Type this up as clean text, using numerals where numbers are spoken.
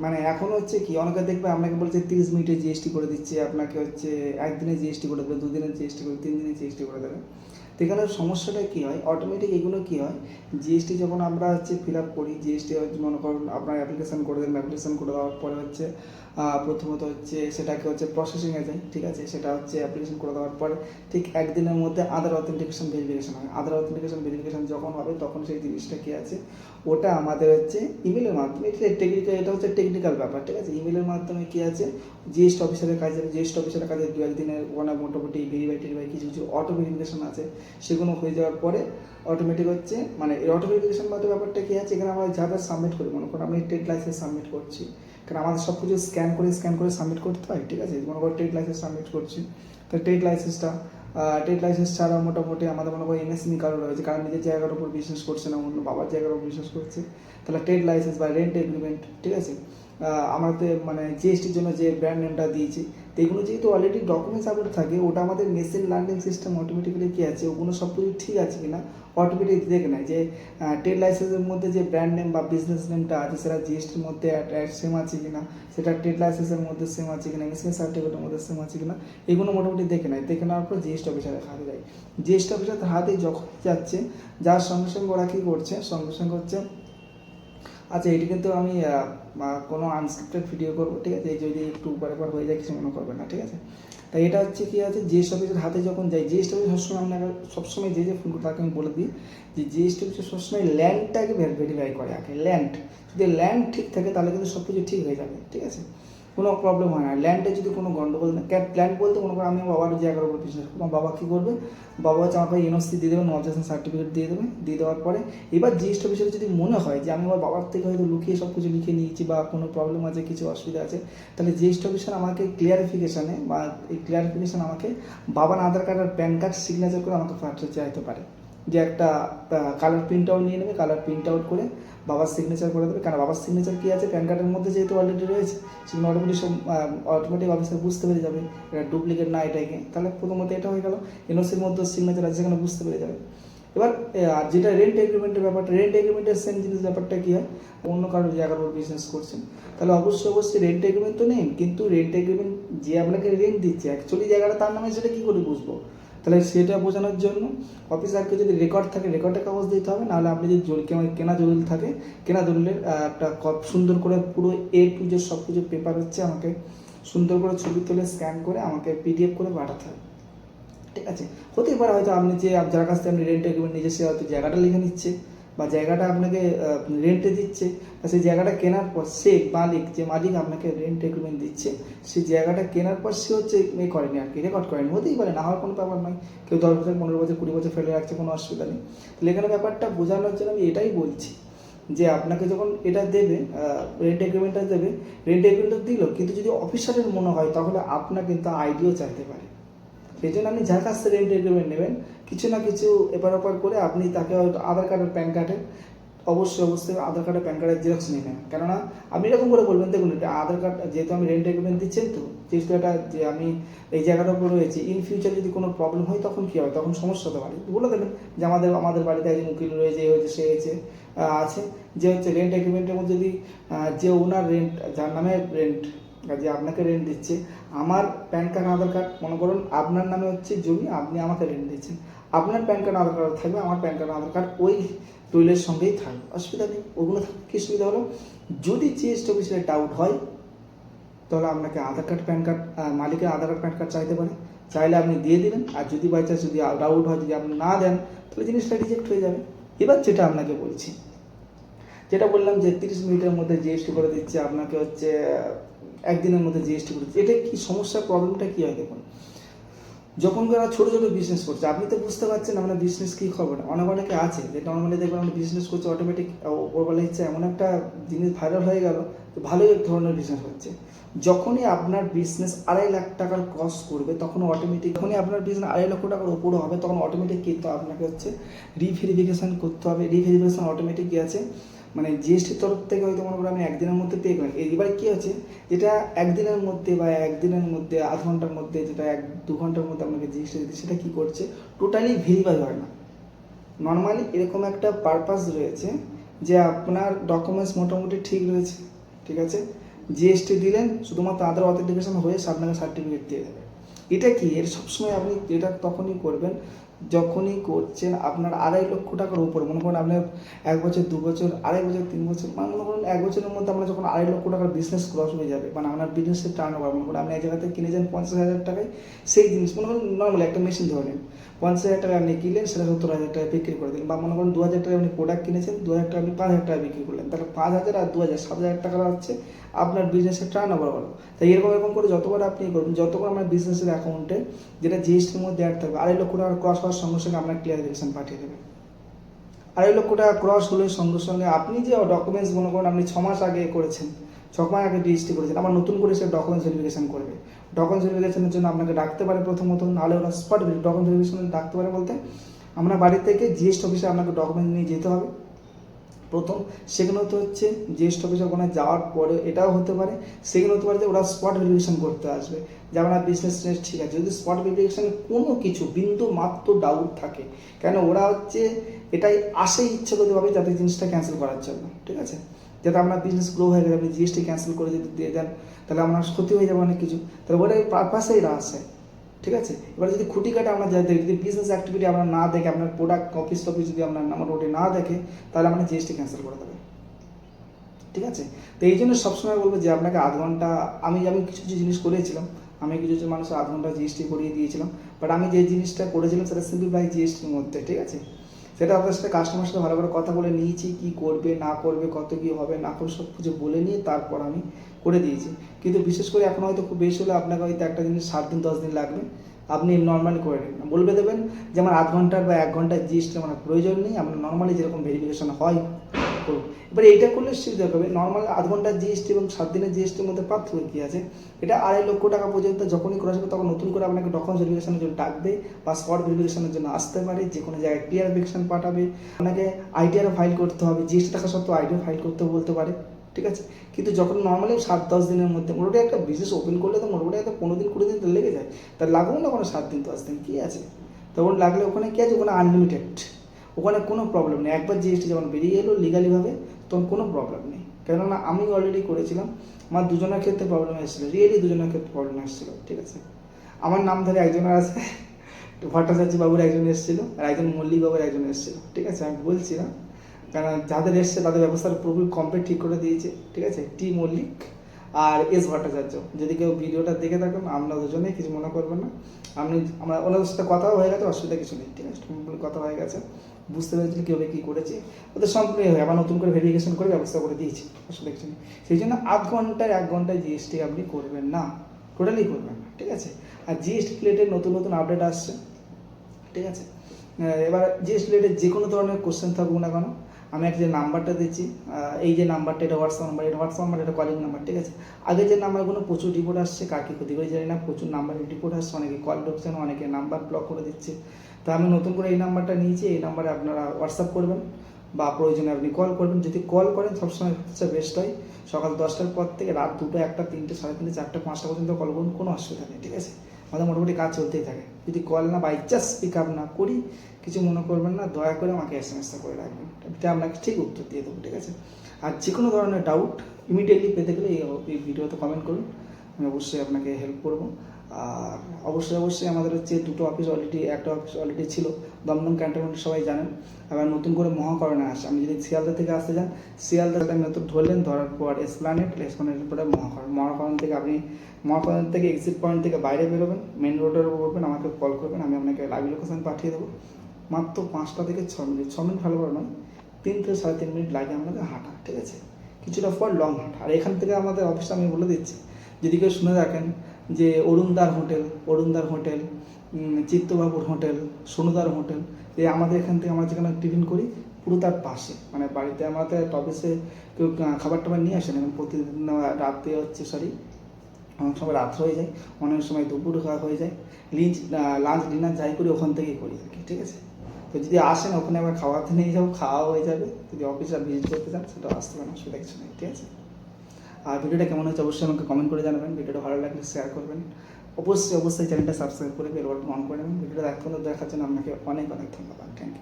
মানে এখন হচ্ছে কি অনেকে দেখবে আপনাকে বলছে 30 মিনিটে জিএসটি করে দিচ্ছে, আপনাকে হচ্ছে একদিনে জিএসটি করে দেবে, দুদিনে জিএসটি করে, 3 দিনে জিএসটি করে দেবে। তো এখানে সমস্যাটা কী হয়, অটোমেটিক এগুলো কী হয়, জিএসটি যখন আমরা হচ্ছে ফিল আপ করি, জিএসটি মনে করুন আপনার অ্যাপ্লিকেশান করে দেবেন, অ্যাপ্লিকেশান করে দেওয়ার পরে হচ্ছে প্রথমত হচ্ছে সেটাকে হচ্ছে প্রসেসিংয়ে যায়, ঠিক আছে, সেটা হচ্ছে অ্যাপ্লিকেশন করে দেওয়ার পরে ঠিক একদিনের মধ্যে আধার অথেন্টিকেশন ভেরিফিকেশন হয়। আধার অথেন্টিকেশন ভেরিফিকেশন যখন হবে তখন সেই জিনিসটা কী আছে, ওটা আমাদের হচ্ছে ইমেলের মাধ্যমে, এটা হচ্ছে টেকনিক্যাল ব্যাপার, ঠিক আছে। ইমেলের মাধ্যমে কী আছে, জিএসটি অফিসারের কাছে যাবে, জিএসটি অফিসারের কাছে 2-1 দিনের ওখানে মোটামুটি ভেরিফাই কিছু কিছু অটো ভেরিফিকেশন আছে, সেগুলো হয়ে যাওয়ার পরে অটোমেটিক হচ্ছে মানে এই অটো ভেরিফিকেশন মধ্যে ব্যাপারটা কী আছে, এখানে আমরা যা যা সাবমিট করি, মনে করুন আমি ট্রেড লাইসেন্স সাবমিট করছি, কারণ আমাদের সব কিছু স্ক্যান করে সাবমিট করতে হয়, ঠিক আছে। মনে করো ট্রেড লাইসেন্স সাবমিট করছি, তো ট্রেড লাইসেন্স ছাড়া মোটামুটি আমাদের মনে করি এমএসএমই কারো রয়েছে, কারণ নিজের জায়গার উপর বিজনেস করছে না, অন্য বাবার জায়গার উপর বিজনেস করছে, তাহলে ট্রেড লাইসেন্স বা রেন্ট এগ্রিমেন্ট, ঠিক আছে, আমাদের মানে জিএসটির জন্য যে ব্র্যান্ড নেমটা দিয়েছি, তো এগুলো যেহেতু অলরেডি ডকুমেন্টস আপলোড থাকে, ওটা আমাদের মেশিন লার্নিং সিস্টেম অটোমেটিক্যালি কী আছে, ওগুলো সব কিছু ঠিক আছে কিনা অটোমেটিক দেখে নেয় যে ট্রেড লাইসেন্সের মধ্যে যে ব্র্যান্ড নেম বা বিজনেস নেমটা আছে সেটা জিএসটির মধ্যে সেম আছে কিনা, সেটা ট্রেড লাইসেন্সের মধ্যে সেম আছে কিনা, এমএসএমই সার্টিফিকেটের মধ্যে সেম আছে কিনা, এগুলো মোটামুটি দেখে নেয়। দেখে নেওয়ার পর জিএসটি অফিসারের হাতে যায়, জিএসটি অফিসারের হাতে যখন যাচ্ছে, যার সঙ্গে সঙ্গে ওরা কী করছে, সঙ্গে সঙ্গে হচ্ছে আচ্ছা এটি কিন্তু আমি কোনো আনস্ক্রিপ্টেড ভিডিও করবো, ঠিক আছে, যদি একটু উপরে পর হয়ে যায় কিছু মনে করবে না, ঠিক আছে। তাই এটা হচ্ছে কী আছে, জিএসটি অফিসের হাতে যখন যাই, জিএসটি অফিস সবসময় আপনাকে সবসময় যে ফোন করে তাকে আমি বলে দিই যে জিএসটি অফিসে সবসময় ল্যান্ডটাকে ভেরিফাই করে আগে, ল্যান্ড যদি ল্যান্ড ঠিক থাকে তাহলে কিন্তু সব কিছু ঠিক হয়ে যাবে, ঠিক আছে, কোনো প্রবলেম হয় না। ল্যান্ডে যদি কোনো গন্ডগোল না, ল্যান্ড বলতে মনে করো আমি বাবার জায়গার উপর বিজনেস করবো, বাবা কী করবে, বাবা হচ্ছে আমাকে এনওসি দিয়ে দেবে, অবজেকশন সার্টিফিকেট দিয়ে দেবে, দিয়ে দেওয়ার পরে এবার জিএসটি অফিসের যদি মনে হয় যে আমি আমার বাবার থেকে হয়তো লুকিয়ে সব কিছু লিখে নিয়েছি বা কোনো প্রবলেম আছে, কিছু অসুবিধা আছে, তাহলে জিএসটি অফিসার আমাকে ক্লিয়ারিফিকেশানে বা এই ক্লিয়ারিফিকেশান আমাকে বাবার আধার কার্ড আর প্যান কার্ড সিগনেচার করে আমাকে পাঠাতে চাইতে পারে, যে একটা কালার প্রিন্ট আউট নিয়ে নেবে, কালার প্রিন্ট আউট করে বাবার সিগনেচার করে দেবে, কারণ বাবার সিগনেচার কী আছে প্যান কার্ডের মধ্যে যেহেতু অলরেডি রয়েছে, সেগুলো অটোমেটিক অফিসার বুঝতে পেরে যাবে এটা ডুপ্লিকেট না এটাকে, তাহলে প্রথমত এটা হয়ে গেল, এনওসির মধ্যে সিগনেচার আছে সেখানে বুঝতে পেরে যাবে। এবার আর যেটা রেন্ট এগ্রিমেন্টের ব্যাপারটা, রেন্ট এগ্রিমেন্টের সেম জিনিস, ব্যাপারটা কী হয়, অন্য কারোর জায়গার উপর বিজনেস করছেন, তাহলে অবশ্যই রেন্ট এগ্রিমেন্ট তো নেই, কিন্তু রেন্ট এগ্রিমেন্ট যে আপনাকে রেন্ট দিচ্ছে অ্যাকচুয়ালি জায়গাটা তার নামে, সেটা কী করে বুঝবো, তাহলে সেটা বোঝানোর জন্য অফিসারকে যদি রেকর্ড থাকে রেকর্ডের কাগজ দিতে হবে, নাহলে আপনি যদি কেনা দলিল থাকে, কেনা দলিলের একটা সুন্দর করে পুরো এ টু জেড সব কিছু পেপার হচ্ছে আমাকে সুন্দর করে ছবি তুলে স্ক্যান করে আমাকে পিডিএফ করে পাঠাতে হবে, ঠিক আছে। হতেই পারে হয়তো আপনি যে যার কাছ থেকে আপনি রেন্ট এগ্রিমেন্ট নিয়ে সে হয়তো জায়গাটা লিখে নিচ্ছে বা জায়গাটা আপনাকে রেন্টে দিচ্ছে, বা সেই জায়গাটা কেনার পর সে যে মালিক আপনাকে রেন্ট এগ্রিমেন্ট দিচ্ছে, সেই জায়গাটা কেনার পর সে হচ্ছে করেনি আর কি, রেকর্ড করেনি, হতেই পারে, না হওয়ার কোনো ব্যাপার নয়, কেউ 10 বছর 15 বছর 20 বছর ফেলে রাখছে, কোনো অসুবিধা নেই। তাহলে এখানে ব্যাপারটা বোঝানোর জন্য আমি এটাই বলছি যে আপনাকে যখন এটা দেবে, রেন্ট এগ্রিমেন্টটা দেবে, রেন্ট এগ্রিমেন্টটা দিল, কিন্তু যদি অফিসারের মনে হয় তাহলে আপনার কিন্তু আইডিও চাইতে পারে, সেই জন্য আপনি যার কাছ থেকে রেন্ট এগ্রিমেন্ট নেবেন কিছু না কিছু এপার ওপার করে আপনি তাকে আধার কার্ড আর প্যান কার্ডের অবশ্যই আধার কার্ড আর প্যান কার্ডের জেরক্স নিয়ে নেন, কেননা আপনি এরকম করে বলবেন দেখুন এটা আধার কার্ড, যেহেতু আমি রেন্ট এগ্রিমেন্ট দিচ্ছেন, তো যেহেতু এটা যে আমি এই জায়গাটার উপর রয়েছে, ইন ফিউচার যদি কোনো প্রবলেম হয় তখন কী হয়, তখন সমস্যা হতে পারে, বলে দেবেন যে আমাদের বাড়িতে একজন উকিল রয়েছে, হয়েছে সে হয়েছে আছে, যে হচ্ছে রেন্ট এগ্রিমেন্টের মধ্যে যদি যে ওনার রেন্ট, যার নামে রেন্ট, যে আপনাকে রেন্ট দিচ্ছে, আমার প্যান কার্ড আধার কার্ড, মনে করুন আপনার নামে হচ্ছে জমি, আপনি আমাকে রেন্ট দিচ্ছেন, আপনার প্যান কার্ড আধার কার্ড থাকবে, আমার প্যান কার্ড আধার কার্ড ওই দলিলের সঙ্গেই থাকবে, অসুবিধা নেই, ওগুলো থাকবে। কী সুবিধা হলো, যদি জিএসটি অফিসে ডাউট হয় তাহলে আপনাকে আধার কার্ড প্যান কার্ড, মালিকের আধার কার্ড প্যান কার্ড চাইতে পারে, চাইলে আপনি দিয়ে দিলেন, আর যদি বাই চান্স যদি ডাউট হয়, যদি আপনি না দেন তাহলে জিনিসটা রিজেক্ট হয়ে যাবে। এবার যেটা আপনাকে বলছি, যেটা বললাম যে 30 মিনিটের মধ্যে জিএসটি করে দিচ্ছে, আপনাকে হচ্ছে একদিনের মধ্যে জিএসটি করে দিচ্ছে, এটা কি সমস্যার প্রবলেমটা কী হয় দেখুন, যখন যারা ছোটো ছোটো বিজনেস করছে, আপনি তো বুঝতে পারছেন আমরা বিজনেস কী খবর, অনেকে আছে যে নর্মালি দেখবেন আমরা বিজনেস করছি, অটোমেটিক ওর বলে ইচ্ছে এমন একটা জিনিস ভাইরাল হয়ে গেল, ভালোই এক ধরনের বিজনেস হচ্ছে, যখনই আপনার বিজনেস 2.5 লাখ টাকার ক্রস করবে তখন অটোমেটিক, যখনই আপনার বিজনেস 2.5 লক্ষ টাকার উপরে হবে তখন অটোমেটিক কিন্তু আপনাকে হচ্ছে রিভেরিফিকেশান করতে হবে, রিভেরিফিকেশান অটোমেটিক কী আছে, মানে জিএসটির তরফ থেকে হয়তো মনে করেন আমি একদিনের মধ্যে পে করেন, এবার কী আছে যেটা একদিনের মধ্যে বা একদিনের মধ্যে আধ ঘন্টার মধ্যে, যেটা 1-2 ঘন্টার মধ্যে আপনাকে জিএসটি দিচ্ছে, সেটা কী করছে টোটালি ভেরিফাই হয় না। নর্মালি এরকম একটা পারপাস রয়েছে যে আপনার ডকুমেন্টস মোটামুটি ঠিক রয়েছে, ঠিক আছে, জিএসটি দিলেন, শুধুমাত্র আধার অথেন্টিকেশন হয়ে আপনাকে সার্টিফিকেট দিয়ে দেবে। এটা কি, এর সবসময় আপনি এটা তখনই করবেন যখনই করছেন আপনার 2.5 লক্ষ টাকার উপর। মনে করুন আপনার 1 বছর, 2 বছর, 2.5 বছর, 3 বছর, মানে মনে করুন 1 বছরের মধ্যে আপনার যখন 2.5 লক্ষ টাকার বিজনেস ক্রস হয়ে যাবে, মানে আপনার বিজনেসের টার্ন ওভার, মনে করুন আপনি এক জায়গাতে কিনেছেন 50,000 টাকায়, সেই জিনিস মনে করুন নর্মালি একটা মেশিন ধরে নিন, 50,000 টাকা আপনি কিনলেন, সেটা 70,000 টাকা বিক্রি করে দিলেন। বা মনে করুন 2,000 টাকা আপনি প্রোডাক্ট কিনেছেন, 2,000 টাকা আপনি 5,000 টাকা বিক্রি করলেন, তাহলে 5,000 আর 2,000, 7,000 টাকা হচ্ছে আপনার বিজনেসের টার্ন ওভার হলো। তাই এরকম করে যতবার আপনি করবেন, যতবার আমার বিজনেসের অ্যাকাউন্টে যেটা জিএসটির মধ্যে অ্যাড থাকবে, 2.5 লক্ষ টাকা ক্রস হওয়ার সঙ্গে সঙ্গে আপনার ক্লিয়ারিফিকেশন পাঠিয়ে দেবে। 2.5 লক্ষ টাকা ক্রস হলে সঙ্গে সঙ্গে আপনি যে ডকুমেন্টস মনে করেন আপনি 6 মাস আগে করেছেন, 6 মাস আগে জিএসটি করেছেন, আবার নতুন করে সে ডকুমেন্টস ভেরিফিকেশন করবে। ডকুমেন্টস ভেরিফিকেশনের জন্য আপনাকে ডাকতে পারে প্রথমত, নাহলে ওরা স্পট ডকুমেন্টস ভেরিফিকেশন ডাকতে পারে বলতে আমরা বাড়ি থেকে জিএসটি অফিসে আপনাকে ডকুমেন্ট নিয়ে যেতে হবে প্রথম। সেখানে হচ্ছে জিএসটি অফিসে ওখানে যাওয়ার পরে এটাও হতে পারে, সেখানে হতে পারে যে ওরা স্পট ভেরিফিকেশন করতে আসবে যে আপনার বিজনেস ঠিক আছে। যদি স্পট ভেরিফিকেশানে কোনো কিছু বিন্দু মাত্র ডাউট থাকে, কেন ওরা এটাই আসে ইচ্ছে করতে পারবে যাতে জিনিসটা ক্যান্সেল করার জন্য, ঠিক আছে, যাতে আপনার বিজনেস গ্রো হয়ে গেলে আপনি জিএসটি ক্যান্সেল করে যদি দিয়ে দেন তাহলে আপনার ক্ষতি হয়ে যাবে অনেক কিছু, তাহলে ওটাই পারপাসে এরা আসে, ঠিক আছে। এবার যদি খুঁটি কাটে আমরা যাই দেখি, যদি বিজনেস অ্যাক্টিভিটি আমরা না দেখে, আপনার প্রোডাক্ট অফিস টফিস যদি আপনার মোটামুটি না দেখে, তাহলে আমরা জিএসটি ক্যান্সেল করে দেবে, ঠিক আছে। তো এই জন্য সবসময় বলবো যে আপনাকে আধ ঘন্টা, আমি কিছু কিছু জিনিস করেছিলাম, আমি কিছু কিছু মানুষের আধ ঘন্টা জিএসটি করিয়ে দিয়েছিলাম, বাট আমি যে জিনিসটা করেছিলাম সেটা সিম্পলিফাই জিএসটির মধ্যে, ঠিক আছে। সেটা আপনার সাথে কাস্টমার সাথে ভালো করে কথা বলে নিয়েছি, কী করবে না করবে, কত কী হবে না করবে সব কিছু বলে নিয়ে তারপর আমি করে দিয়েছি। কিন্তু বিশেষ করে এখন হয়তো খুব বেশি হলে আপনাকে হয়তো একটা জিনিস 7 দিন 10 দিন লাগবে, আপনি নর্মালি করে নিন, বলবে দেবেন যে আমার আধ ঘন্টার বা 1 ঘন্টার জিএসটি আমার প্রয়োজন নেই, আপনার নর্মালি যেরকম ভেরিফিকেশন হয় করুন। এবার এইটা করলে সুবিধা হবে, নর্মাল আধ ঘন্টার জিএসটি এবং 7 দিনের জিএসটির মধ্যে পার্থক্য কী আছে, এটা 2.5 লক্ষ টাকা পর্যন্ত যখনই ক্রস হবে তখন নতুন করে আপনাকে ডকুমেন্টস ভেরিফিকেশনের জন্য ডাকবে বা স্পট ভেরিফিকেশনের জন্য আসতে পারে, যে কোনো জায়গায় ক্লিয়ারিফিকেশন পাঠাবে, আপনাকে আইটিআরও ফাইল করতে হবে, জিএসটি টাকা সত্ত্বেও আইটিআর ফাইল করতে বলতে পারে, ঠিক আছে। কিন্তু যখন নর্মালি 7-10 দিনের মধ্যে মোটামুটি একটা বিজনেস ওপেন করলে তো মোটামুটি একটা 15 দিন 20 দিন তো লেগে যায়, তার লাগুন না কোনো 7 দিন 10 দিন কী আছে, তখন লাগলে ওখানে কী আছে, ওখানে আনলিমিটেড, ওখানে কোনো প্রবলেম নেই। একবার জিএসটি যখন বেরিয়ে এলো লিগালিভাবে তখন কোনো প্রবলেম নেই, কেননা আমি অলরেডি করেছিলাম, আমার দুজনের ক্ষেত্রে প্রবলেম এসেছিলো, রিয়েলি দুজনের ক্ষেত্রে প্রবলেম এসেছিলো, ঠিক আছে। আমার নাম ধরে একজনের আছে, ভট্টাচার্য বাবুর একজন এসেছিলো, আর একজন মল্লিক বাবুর একজন এসেছিলো, ঠিক আছে। আমি বলছি না, কারণ যাদের এসছে তাদের ব্যবস্থার পুরোপুরি কমপ্লিট ঠিক করে দিয়েছে, ঠিক আছে, টি মল্লিক আর এস ভট্টাচার্য। যদি কেউ ভিডিওটা দেখে থাকেন আমরা দুজনেই কিছু মনে করবেন না, আমরা ওনাদের সাথে কথাও হয়ে গেছে, অসুবিধা কিছু নেই, ঠিক আছে, কথা হয়ে গেছে, বুঝতে পেরেছি কীভাবে কী করেছি, ওদের সম্পূর্ণ হয়ে আবার নতুন করে ভেরিফিকেশন করে ব্যবস্থা করে দিয়েছি, অসুবিধা কিছু নেই। সেই জন্য আধ ঘন্টায় 1 ঘন্টায় জিএসটি আপনি করবেন না, টোটালি করবেন না, ঠিক আছে। আর জিএসটি রিলেটেড নতুন নতুন আপডেট আসছে, ঠিক আছে। এবার জিএসটি রিলেটেড যে কোনো ধরনের কোশ্চেন থাকুক না কেন, আমি একটা যে নাম্বারটা দিচ্ছি, এই যে নাম্বারটা, এটা হোয়াটসঅ্যাপ নাম্বার, এটা কলিং নাম্বার, ঠিক আছে। আগে যে নাম্বারগুলো প্রচুর রিপোর্ট আসছে, কার কী ক্ষতি করে জানি না, প্রচুর নাম্বারের রিপোর্ট আসছে, অনেকে কল ঢুকছে না, অনেকে নাম্বার ব্লক করে দিচ্ছে। তো আমি নতুন করে এই নাম্বারটা নিয়েছি, এই নাম্বারে আপনারা হোয়াটসঅ্যাপ করবেন বা প্রয়োজনে আপনি কল করবেন। যদি কল করেন সবসময় হচ্ছে বেস্ট হয় সকাল 10টার পর থেকে রাত 2টা, 1টা, 3টে, 3:30, 4টে, 5টা পর্যন্ত কল করুন, কোনো অসুবিধা নেই, ঠিক আছে। আমাদের মোটামুটি কাজ চলতেই থাকে। যদি কল না বাই চান্স পিক আপ না করি, কিছু মনে করবেন না, দয়া করে আমাকে এসএমএসটা করে রাখবেন, এটা আপনাকে ঠিক উত্তর দিয়ে দেবো, ঠিক আছে। আর যে কোনো ধরনের ডাউট ইমিডিয়েটলি পেতে গেলে এই ভিডিওতে কমেন্ট করুন, আমি অবশ্যই আপনাকে হেল্প করবো। আর অবশ্যই আমাদের দুটো অফিস অলরেডি, একটা অফিস অলরেডি ছিল দমদম ক্যান্টনমেন্ট, সবাই জানেন। আবার নতুন করে মহাকরণে আসে, আপনি যদি শিয়ালদা থেকে আসতে যান, শিয়ালদাতে নতুন ধরলেন, ধরার পর এসপ্ল্যানেটের পরে মহাকরণ থেকে আপনি মহাকরণ থেকে এক্সিট পয়েন্ট থেকে বাইরে বেরোবেন, মেন রোডের উপর উঠবেন, আমাকে কল করবেন, আমি আপনাকে লাইভ লোকেশন পাঠিয়ে দেবো। মাত্র 5টা থেকে 6 মিনিট, 6 মিনিট ভালো করে নয়, 3 থেকে 3.5 মিনিট লাগে আমাদের হাঁটা, ঠিক আছে, কিছুটা পর লং হাঁটা। আর এখান থেকে আমাদের অফিসটা আমি বলে দিচ্ছি, যদি কেউ শুনে রাখেন যে অরুণদার হোটেল, চিত্তবাবুর হোটেল, সোনুদার হোটেল, এই আমাদের এখান থেকে আমরা যেখানে টিফিন করি পুরো তার পাশে, মানে বাড়িতে আমাদের অফিসে কেউ খাবার টাবার নিয়ে আসেন, এবং প্রতিদিন রাতে অনেক সময় রাত হয়ে যায়, অনেক সময় দুপুর হয়ে যায়, লাঞ্চ ডিনার যাই করি ওখান থেকেই করি আর কি, ঠিক আছে। তো যদি আসেন ওখানে আবার খাওয়াতে নিয়ে যাবো, খাওয়া হয়ে যাবে। যদি অফিসে ভিজিট করতে চান সেটাও আসতে পারেন, অসুবিধা কিছু নেই, ঠিক আছে। আর ভিডিওটা কেমন হচ্ছে অবশ্যই আমাকে কমেন্ট করে জানাবেন, ভিডিওটা ভালো লাগলে শেয়ার করবেন, অবশ্যই চ্যানেলটা সাবস্ক্রাইব করে বেল বাটন অন করে নেবেন। ভিডিওটা দেখার জন্য আপনাকে অনেক ধন্যবাদ, থ্যাংক ইউ।